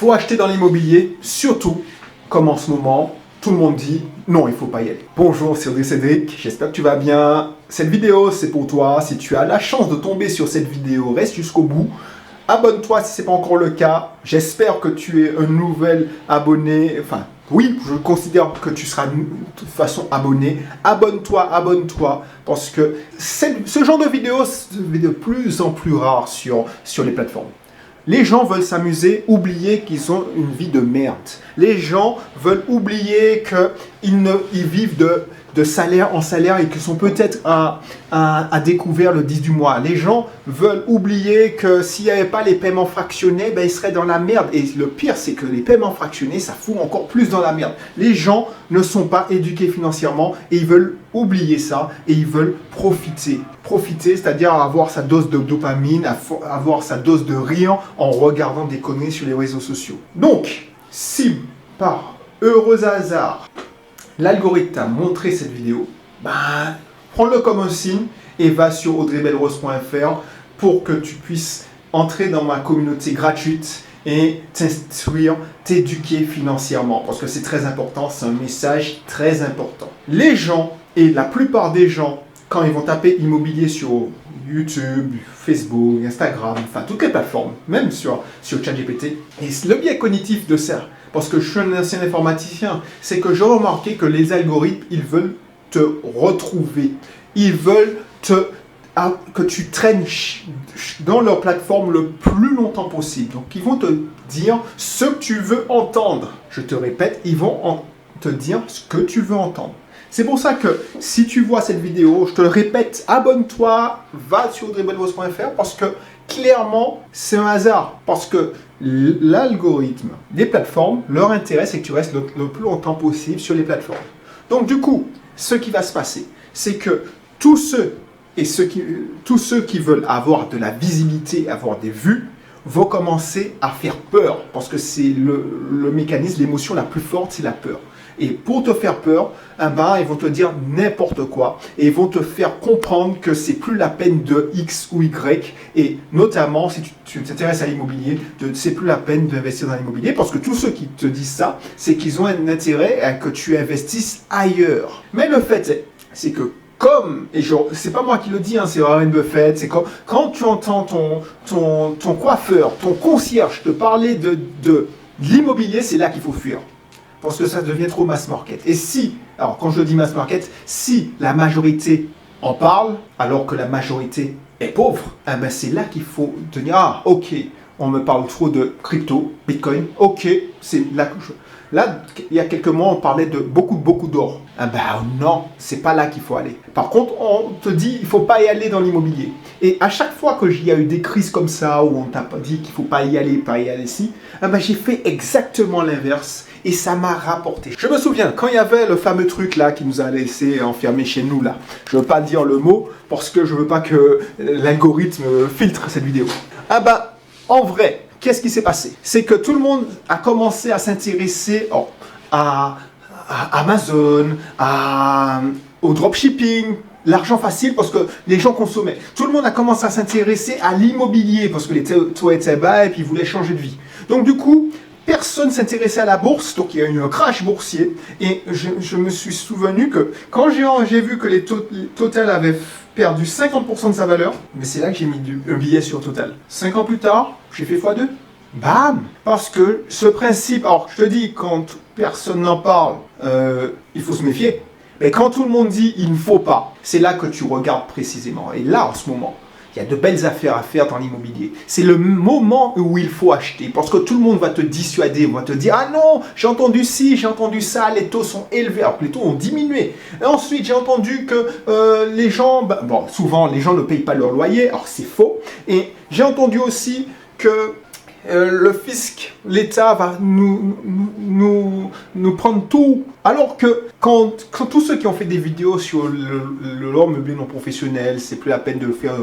Faut acheter dans l'immobilier, surtout comme en ce moment, tout le monde dit non, il ne faut pas y aller. Bonjour, c'est Audrey Cédric, j'espère que tu vas bien. Cette vidéo, c'est pour toi. Si tu as la chance de tomber sur cette vidéo, reste jusqu'au bout. Abonne-toi si ce n'est pas encore le cas. J'espère que tu es un nouvel abonné. Enfin, oui, je considère que tu seras de toute façon abonné. Abonne-toi, parce que ce genre de vidéo, c'est de plus en plus rare sur les plateformes. Les gens veulent s'amuser, oublier qu'ils ont une vie de merde. Les gens veulent oublier qu'ils vivent de salaire en salaire et qu'ils sont peut-être à découvert le 10 du mois. Les gens veulent oublier que s'il n'y avait pas les paiements fractionnés, ben, ils seraient dans la merde. Et le pire, c'est que les paiements fractionnés, ça fout encore plus dans la merde. Les gens ne sont pas éduqués financièrement et ils veulent oublier ça et ils veulent profiter. Profiter, c'est-à-dire avoir sa dose de dopamine, avoir sa dose de rire en regardant des conneries sur les réseaux sociaux. Donc, si par heureux hasard, l'algorithme t'a montré cette vidéo, ben, prends-le comme un signe et va sur audreybelrose.fr pour que tu puisses entrer dans ma communauté gratuite et t'instruire, t'éduquer financièrement. Parce que c'est très important, c'est un message très important. Les gens, et la plupart des gens, quand ils vont taper immobilier sur YouTube, Facebook, Instagram, enfin toutes les plateformes, même sur ChatGPT, et le biais cognitif de ça, parce que je suis un ancien informaticien, c'est que j'ai remarqué que les algorithmes, ils veulent te retrouver. Ils veulent que tu traînes dans leur plateforme le plus longtemps possible. Donc, ils vont te dire ce que tu veux entendre. Je te répète, ils vont te dire ce que tu veux entendre. C'est pour ça que si tu vois cette vidéo, je te le répète, abonne-toi, va sur audreybelrose.fr parce que clairement, c'est un hasard. Parce que l'algorithme des plateformes, leur intérêt, c'est que tu restes le plus longtemps possible sur les plateformes. Donc du coup, ce qui va se passer, c'est que tous ceux qui veulent avoir de la visibilité, avoir des vues, vont commencer à faire peur. Parce que c'est le mécanisme, l'émotion la plus forte, c'est la peur. Et pour te faire peur, ils vont te dire n'importe quoi et ils vont te faire comprendre que c'est plus la peine de X ou Y. Et notamment, si tu t'intéresses à l'immobilier, c'est plus la peine d'investir dans l'immobilier parce que tous ceux qui te disent ça, c'est qu'ils ont un intérêt à que tu investisses ailleurs. Mais le fait, c'est que c'est pas moi qui le dis, hein, c'est Warren Buffett, c'est quand tu entends ton coiffeur, ton concierge te parler de l'immobilier, c'est là qu'il faut fuir. Parce que ça devient trop mass market. Et alors quand je dis mass market, si la majorité en parle, alors que la majorité est pauvre, c'est là qu'il faut te dire, ok, on me parle trop de crypto, bitcoin, ok, c'est là que Là, il y a quelques mois, on parlait de beaucoup d'or. Non, c'est pas là qu'il faut aller. Par contre, on te dit, il faut pas y aller dans l'immobilier. Et à chaque fois qu'il y a eu des crises comme ça, où on t'a dit qu'il faut pas y aller ici, j'ai fait exactement l'inverse et ça m'a rapporté. Je me souviens, quand il y avait le fameux truc là qui nous a laissé enfermer chez nous là, je veux pas dire le mot parce que je veux pas que l'algorithme filtre cette vidéo. En vrai, qu'est-ce qui s'est passé? C'est que tout le monde a commencé à s'intéresser à Amazon, au dropshipping, l'argent facile parce que les gens consommaient. Tout le monde a commencé à s'intéresser à l'immobilier parce que les taux étaient bas et puis ils voulaient changer de vie. Donc du coup, personne ne s'intéressait à la bourse, donc il y a eu un crash boursier. Et je me suis souvenu que quand j'ai vu que les Total avaient perdu 50% de sa valeur, mais c'est là que j'ai mis un billet sur Total. 5 ans plus tard, j'ai fait x2. Bam! Parce que ce principe, alors je te dis, quand personne n'en parle, il faut se méfier. Mais quand tout le monde dit il ne faut pas, c'est là que tu regardes précisément. Et là, en ce moment, il y a de belles affaires à faire dans l'immobilier. C'est le moment où il faut acheter. Parce que tout le monde va te dissuader, va te dire « Ah non, j'ai entendu ci, j'ai entendu ça, les taux sont élevés. » Alors que les taux ont diminué. Et ensuite, j'ai entendu que les gens... souvent, les gens ne payent pas leur loyer. Alors, c'est faux. Et j'ai entendu aussi que le fisc, l'État va nous prendre tout. Alors que quand tous ceux qui ont fait des vidéos sur l'or meublé non professionnel, c'est plus la peine de le faire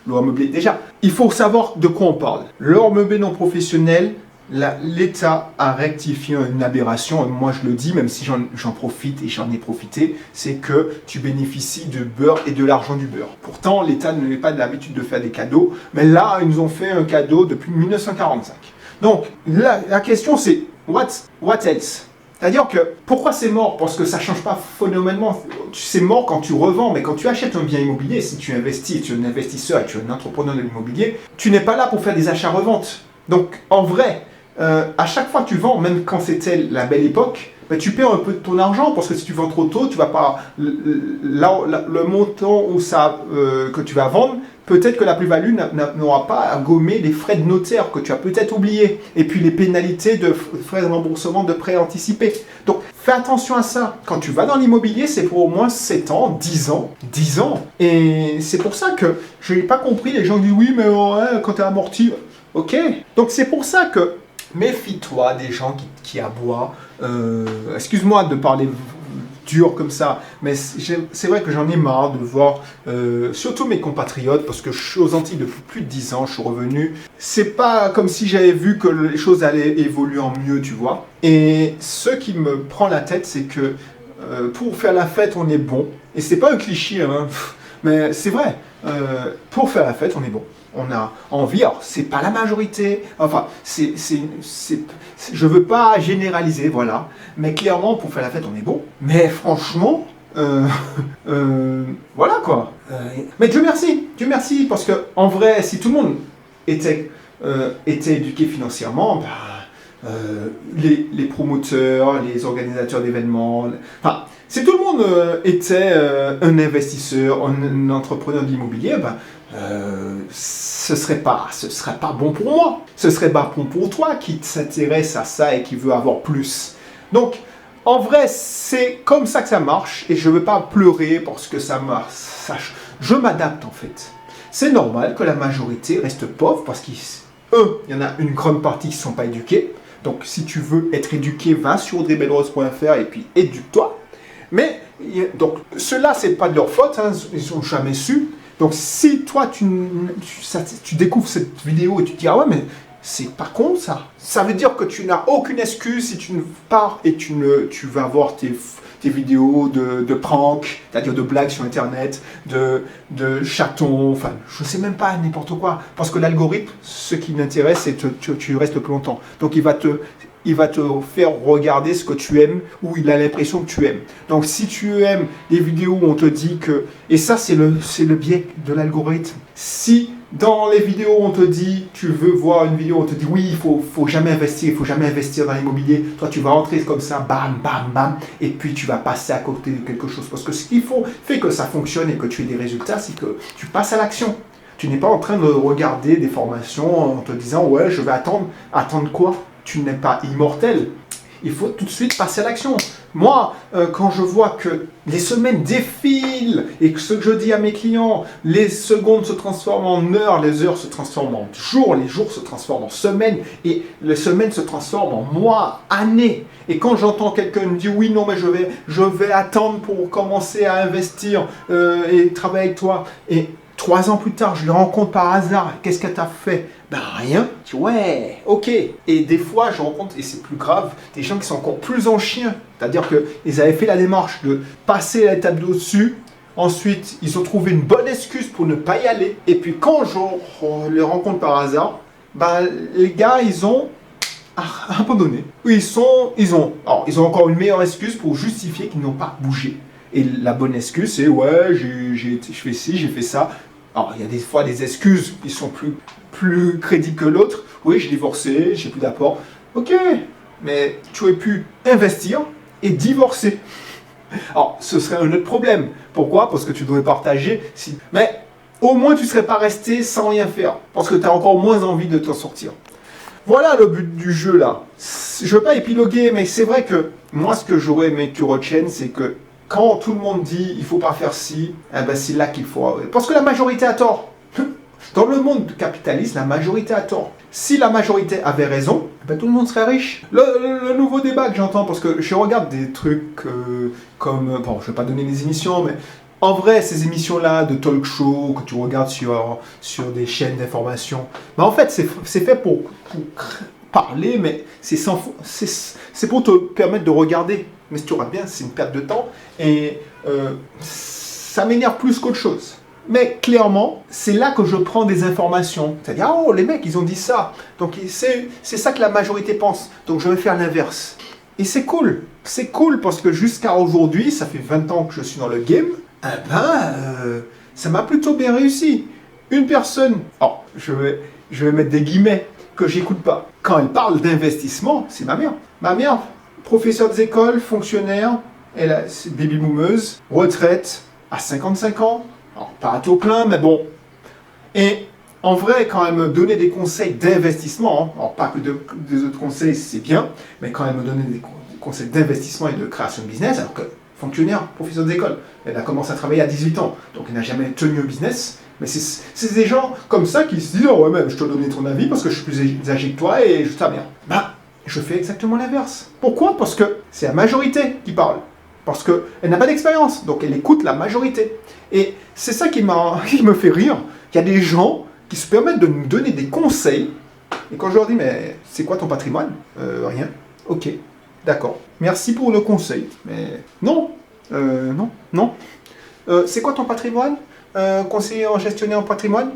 l'or meublé. Déjà, il faut savoir de quoi on parle. L'or meublé non professionnel, l'État a rectifié une aberration, et moi je le dis, même si j'en profite et j'en ai profité, c'est que tu bénéficies du beurre et de l'argent du beurre. Pourtant, l'État n'a pas l'habitude de faire des cadeaux, mais là, ils nous ont fait un cadeau depuis 1945. Donc, la question c'est, what else? C'est-à-dire que, pourquoi c'est mort? Parce que ça ne change pas phénoménalement. C'est mort quand tu revends, mais quand tu achètes un bien immobilier, si tu investis, tu es un investisseur et tu es un entrepreneur de l'immobilier, tu n'es pas là pour faire des achats-reventes. Donc, en vrai, à chaque fois que tu vends, même quand c'était la belle époque, ben, tu perds un peu de ton argent, parce que si tu vends trop tôt, tu vas pas... Le montant où que tu vas vendre, peut-être que la plus-value n'aura pas à gommer les frais de notaire que tu as peut-être oubliés, et puis les pénalités de frais de remboursement de prêts anticipés. Donc, fais attention à ça. Quand tu vas dans l'immobilier, c'est pour au moins 7 ans, 10 ans. 10 ans. Et c'est pour ça que je n'ai pas compris, les gens disent oui, mais ouais, quand tu es amorti... Ok. Donc, c'est pour ça que méfie-toi des gens qui aboient. Excuse-moi de parler dur comme ça, mais c'est vrai que j'en ai marre de voir, surtout mes compatriotes, parce que je suis aux Antilles depuis plus de 10 ans, je suis revenu. C'est pas comme si j'avais vu que les choses allaient évoluer en mieux, tu vois. Et ce qui me prend la tête, c'est que pour faire la fête, on est bon. Et c'est pas un cliché, hein, mais c'est vrai. Pour faire la fête, on est bon. On a envie, alors c'est pas la majorité, enfin, je veux pas généraliser, voilà, mais clairement, pour faire la fête, on est bon, mais franchement, voilà quoi. Mais Dieu merci, parce que en vrai, si tout le monde était éduqué financièrement, bah, les promoteurs, les organisateurs d'événements, enfin, si tout le monde était un investisseur, un entrepreneur de l'immobilier, bah, ce serait pas bon pour moi. Ce serait pas bon pour toi qui s'intéresse à ça et qui veut avoir plus. Donc, en vrai, c'est comme ça que ça marche et je veux pas pleurer parce que ça marche. Je m'adapte en fait. C'est normal que la majorité reste pauvre parce qu'il y en a une grande partie qui ne sont pas éduqués. Donc, si tu veux être éduqué, va sur audreybelrose.fr et puis éduque-toi. Mais, donc, ceux-là, c'est pas de leur faute, hein, ils n'ont jamais su. Donc, si toi, tu découvres cette vidéo et tu te dis « Ah ouais, mais c'est pas con, ça !» Ça veut dire que tu n'as aucune excuse si tu ne pars et tu vas voir tes vidéos de prank, c'est-à-dire de blagues sur Internet, de chatons, enfin, je sais même pas, n'importe quoi. Parce que l'algorithme, ce qui l'intéresse, c'est que tu restes plus longtemps. Donc, il va te faire regarder ce que tu aimes ou il a l'impression que tu aimes. Donc si tu aimes les vidéos où on te dit que... Et ça, c'est le biais de l'algorithme. Si dans les vidéos on te dit, tu veux voir une vidéo, on te dit oui, il faut jamais investir dans l'immobilier. Toi, tu vas entrer comme ça, bam, bam, bam, et puis tu vas passer à côté de quelque chose. Parce que ce qu'il fait que ça fonctionne et que tu aies des résultats, c'est que tu passes à l'action. Tu n'es pas en train de regarder des formations en te disant ouais, je vais attendre. Attendre quoi? Tu n'es pas immortel. Il faut tout de suite passer à l'action. Moi, quand je vois que les semaines défilent et que ce que je dis à mes clients, les secondes se transforment en heures, les heures se transforment en jours, les jours se transforment en semaines et les semaines se transforment en mois, années. Et quand j'entends quelqu'un me dire oui, non, mais je vais attendre pour commencer à investir et travailler avec toi. Et 3 ans plus tard, je le rencontre par hasard. Qu'est-ce que tu as fait? Ben rien. Je dis ouais, ok. Et des fois, je rencontre, et c'est plus grave, des gens qui sont encore plus en chien. C'est-à-dire qu'ils avaient fait la démarche de passer l'étape d'au-dessus. Ensuite, ils ont trouvé une bonne excuse pour ne pas y aller. Et puis quand je les rencontre par hasard, ben, les gars, ils ont abandonné. Ils ont encore une meilleure excuse pour justifier qu'ils n'ont pas bougé. Et la bonne excuse, c'est ouais, je fais ci, j'ai fait ça. Alors, il y a des fois des excuses qui sont plus crédibles que l'autre. Oui, j'ai divorcé, j'ai plus d'apport. Ok, mais tu aurais pu investir et divorcer. Alors, ce serait un autre problème. Pourquoi? Parce que tu devrais partager. Mais au moins, tu ne serais pas resté sans rien faire. Parce que tu as encore moins envie de t'en sortir. Voilà le but du jeu, là. Je ne veux pas épiloguer, mais c'est vrai que moi, ce que j'aurais aimé que tu retiennes, c'est que quand tout le monde dit il ne faut pas faire ci, eh ben c'est là qu'il faut... Parce que la majorité a tort. Dans le monde capitaliste, la majorité a tort. Si la majorité avait raison, eh ben tout le monde serait riche. Le nouveau débat que j'entends, parce que je regarde des trucs comme... Bon, je ne vais pas donner des émissions, mais en vrai, ces émissions-là de talk show que tu regardes sur des chaînes d'information, ben en fait, c'est fait pour parler, mais c'est pour te permettre de regarder. Mais si tu regardes bien, c'est une perte de temps et ça m'énerve plus qu'autre chose. Mais clairement, c'est là que je prends des informations. C'est-à-dire, oh, les mecs, ils ont dit ça. Donc, c'est ça que la majorité pense. Donc, je vais faire l'inverse. Et c'est cool. C'est cool parce que jusqu'à aujourd'hui, ça fait 20 ans que je suis dans le game, ça m'a plutôt bien réussi. Une personne, je vais mettre des guillemets, que j'écoute pas. Quand elle parle d'investissement, c'est ma mère. Ma mère, professeure des écoles, fonctionnaire, elle a baby boomeuse, retraite à 55 ans. Alors, pas à taux plein, mais bon. Et en vrai, quand elle me donnait des conseils d'investissement, alors pas que des autres conseils, c'est bien, mais quand elle me donnait des conseils d'investissement et de création de business, alors que fonctionnaire, professeur d'école, elle a commencé à travailler à 18 ans, donc elle n'a jamais tenu un business. Mais c'est des gens comme ça qui se disent « Oh ouais, même, je te donne ton avis parce que je suis plus âgé que toi et je sais bien. » Je fais exactement l'inverse. Pourquoi? Parce que c'est la majorité qui parle. Parce qu'elle n'a pas d'expérience, donc elle écoute la majorité. Et c'est ça qui me fait rire. Il y a des gens qui se permettent de nous donner des conseils. Et quand je leur dis, mais c'est quoi ton patrimoine? Rien. Ok, d'accord. Merci pour le conseil. Mais non, non. C'est quoi ton patrimoine? Conseiller en gestionnaire en patrimoine?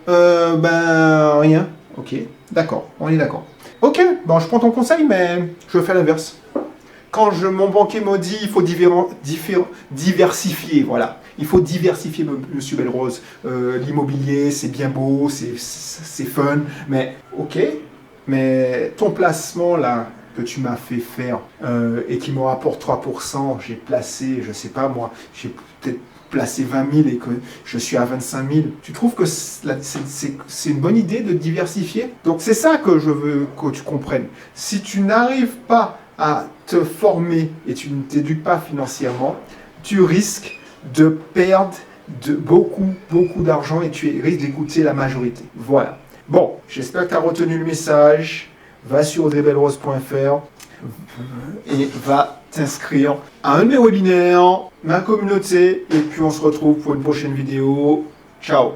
Rien. Ok, d'accord, on est d'accord. Ok, je prends ton conseil, mais je vais faire l'inverse. Quand mon banquier m'a dit il faut diversifier, voilà. Il faut diversifier, monsieur Belrose. L'immobilier, c'est bien beau, c'est fun, mais ok. Mais ton placement, là, que tu m'as fait faire et qui me rapporte 3%, j'ai placé, je sais pas moi, j'ai peut-être placé 20 000 et que je suis à 25 000. Tu trouves que c'est une bonne idée de diversifier? Donc c'est ça que je veux que tu comprennes. Si tu n'arrives pas à te former et tu ne t'éduques pas financièrement, tu risques de perdre beaucoup d'argent et tu risques d'écouter la majorité. Voilà. Bon, j'espère que tu as retenu le message. Va sur audreybelrose.fr et va t'inscrire à un de mes webinaires, ma communauté, et puis on se retrouve pour une prochaine vidéo. Ciao!